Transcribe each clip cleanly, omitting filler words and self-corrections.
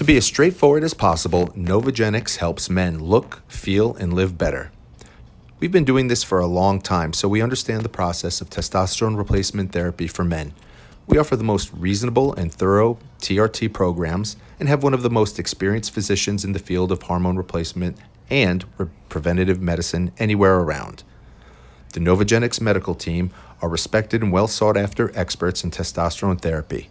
To be as straightforward as possible, NovaGenix helps men look, feel, and live better. We've been doing this for a long time, so we understand the process of testosterone replacement therapy for men. We offer the most reasonable and thorough TRT programs and have one of the most experienced physicians in the field of hormone replacement and preventative medicine anywhere around. The NovaGenix medical team are respected and well sought after experts in testosterone therapy.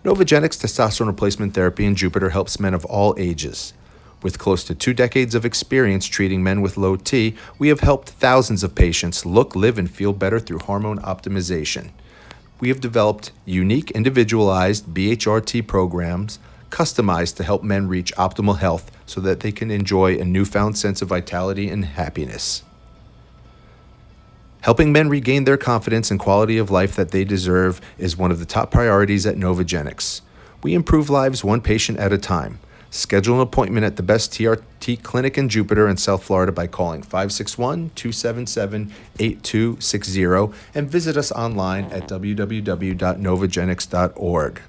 NovaGenix testosterone replacement therapy in Jupiter helps men of all ages. With close to 2 decades of experience treating men with low T, we have helped thousands of patients look, live, and feel better through hormone optimization. We have developed unique individualized BHRT programs customized to help men reach optimal health so that they can enjoy a newfound sense of vitality and happiness. Helping men regain their confidence and quality of life that they deserve is one of the top priorities at NovaGenix. We improve lives one patient at a time. Schedule an appointment at the best TRT clinic in Jupiter and South Florida by calling 561-277-8260 and visit us online at www.novagenix.org.